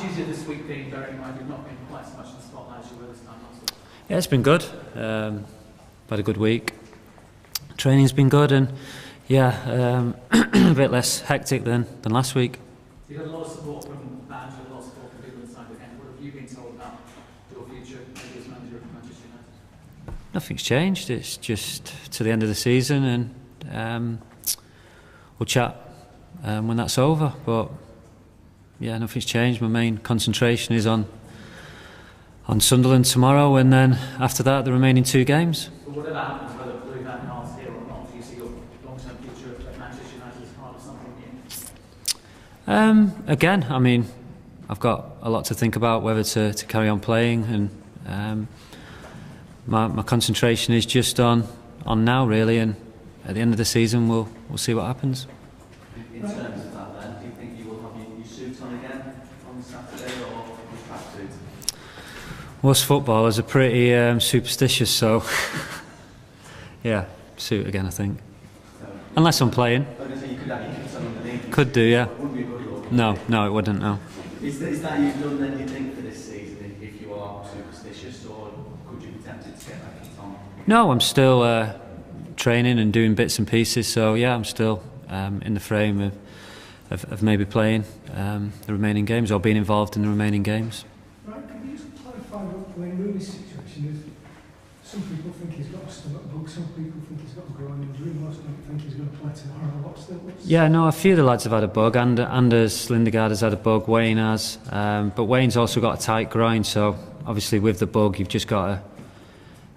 easier this week being bearing in mind you've not been quite so much in the spotlight as you were this time last week? Yeah, it's been good. Had a good week. Training's been good, and yeah, a bit less hectic than last week. You had a lot of support from fans, a lot of support from people inside the camp. What have you been told about your future as manager of Manchester United? Nothing's changed. It's just to the end of the season, and we'll chat when that's over. But yeah, nothing's changed. My main concentration is on Sunderland tomorrow, and then after that, the remaining 2 games. But whatever happens, whether Blue Van Gaal's here or not, do you see your long-term future at Manchester United as part of something new? Again, I mean, I've got a lot to think about whether to carry on playing, and my concentration is just on now, really. And at the end of the season, we'll see what happens. In terms of that, then, do you think you will have your new suit on again on Saturday, or your tracksuit? Well, us footballers are pretty superstitious, so yeah, suit again, I think. Unless I'm playing. Could do, yeah. No, it wouldn't, no. Is that you done then, you think, for this season, if you are superstitious, or could you be tempted to get back in on? No, I'm still training and doing bits and pieces, so yeah, I'm still in the frame of maybe playing the remaining games, or being involved in the remaining games. Right, can you just clarify what Wayne Rooney's situation is? Some people think he's got a stomach bug, some people think he's got a groin injury, most don't think he's going to play tomorrow. Yeah, no, a few of the lads have had a bug. Anders Lindegaard has had a bug, Wayne has, but Wayne's also got a tight groin, so obviously with the bug you've just got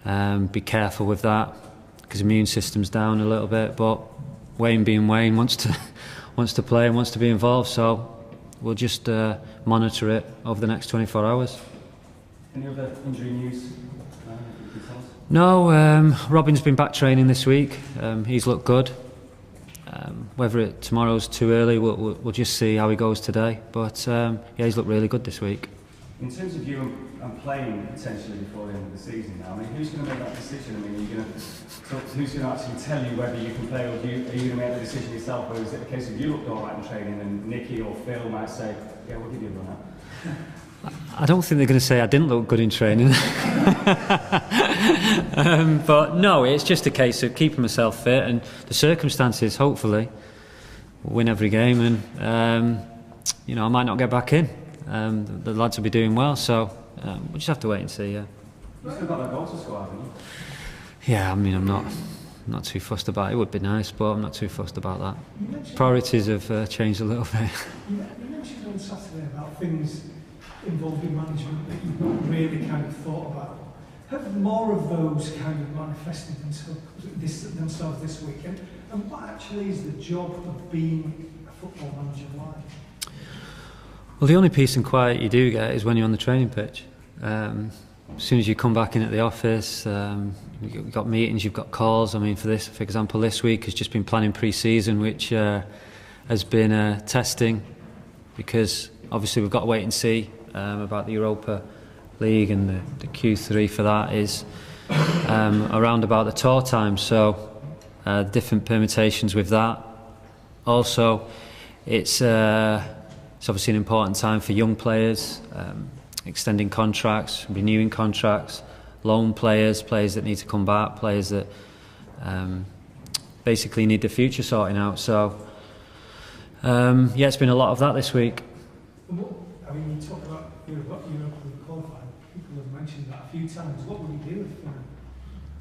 to be careful with that, because immune system's down a little bit. But Wayne, being Wayne, wants to play and wants to be involved, so we'll just monitor it over the next 24 hours. Any other injury news? No, Robin's been back training this week. He's looked good. Whether tomorrow's too early, we'll just see how he goes today. But yeah, he's looked really good this week. In terms of you and playing potentially before the end of the season now, I mean, who's going to make that decision? I mean, who's going to actually tell you whether you can play, or are you going to make the decision yourself, or is it a case of you looked all right in training and Nicky or Phil might say, yeah, we'll give you a run out? I don't think they're going to say I didn't look good in training. But no, it's just a case of keeping myself fit, and the circumstances, hopefully, will win every game, and you know, I might not get back in. The lads will be doing well, so we'll just have to wait and see. Yeah. You've still got that goal to score, haven't you? Yeah, I mean, I'm not too fussed about it. It would be nice, but I'm not too fussed about that. Priorities have changed a little bit. You mentioned on Saturday about things involving management that you've not really kind of thought about. Have more of those kind of manifested themselves this weekend? And what actually is the job of being a football manager like? Well, the only peace and quiet you do get is when you're on the training pitch. As soon as you come back in at the office, you've got meetings, you've got calls. I mean, for example, this week has just been planning pre-season, which has been testing, because obviously we've got to wait and see about the Europa League, and the Q3 for that is around about the tour time, so different permutations with that. Also, it's obviously an important time for young players, extending contracts, renewing contracts, loan players that need to come back, players that basically need the future sorting out. So yeah, it's been a lot of that this week. I mean, you talk about Europe qualifying. People have mentioned that a few times. What would you do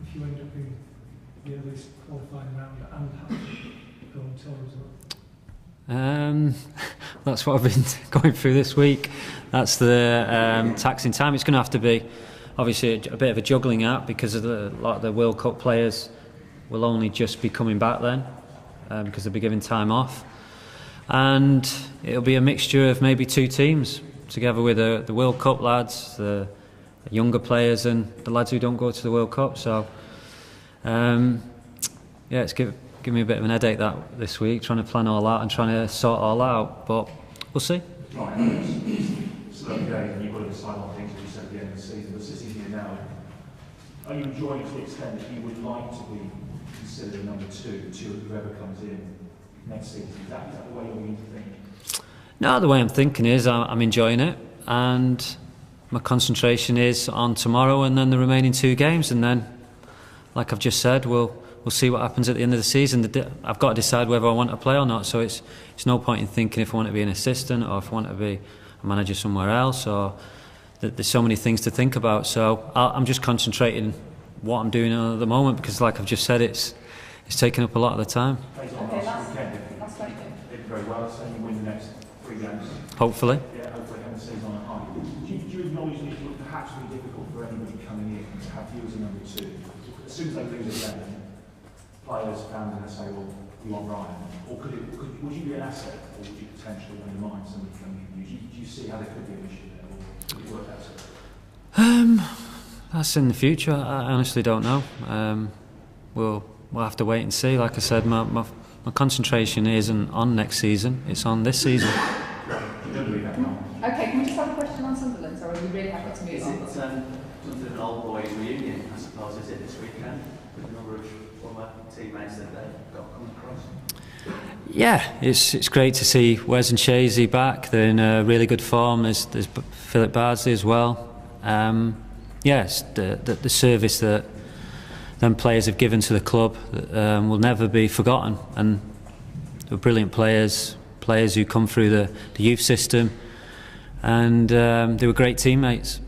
if you end up in the earliest qualifying round and have to go on tour as well? That's what I've been going through this week. That's the taxing time. It's going to have to be obviously a bit of a juggling act, because a lot of the World Cup players will only just be coming back then, because they'll be given time off. And it'll be a mixture of maybe 2 teams, together with the World Cup lads, the younger players, and the lads who don't go to the World Cup. So yeah, it's given me a bit of an headache this week, trying to plan all out and trying to sort all out, but we'll see. Right, so again, you've got to decide on things, as you said at the end of the season, but sitting here now, are you enjoying it to the extent that you would like to be considered number 2 to whoever comes in next season? Is that the way you're going to think? No, the way I'm thinking is I'm enjoying it. and my concentration is on tomorrow and then the remaining 2 games, and then, like I've just said, we'll see what happens at the end of the season. I've got to decide whether I want to play or not, so it's no point in thinking if I want to be an assistant or if I want to be a manager somewhere else, or there's so many things to think about. So I'm just concentrating what I'm doing at the moment, because like I've just said, it's taking up a lot of the time. Plays on last weekend. Did very well, so you win the next 3 games. Hopefully. Yeah, hopefully have the season on a high. Do you acknowledge that it would perhaps be difficult for anybody coming in to have you as a number 2? As soon as they lose a game, players found and say, well, we want Ryan. Or would you be an asset, or would you potentially undermine somebody coming in? Do you see how there could be an issue there, or would it work out? That's in the future. I honestly don't know. We'll have to wait and see. Like I said, my concentration isn't on next season, it's on this season. You don't believe that, no? Okay, can we just have a question on Sunderland? Sorry, we really have got to move Is on. it something of an old boys reunion, I suppose, is it this weekend, with a number of former teammates that they've got coming across? Yeah, it's great to see Wes and Shazy back. They're in really good form. There's Philip Bardsley as well. Yes, the service that them players have given to the club will never be forgotten, and they're brilliant players who come through the youth system, and they were great teammates.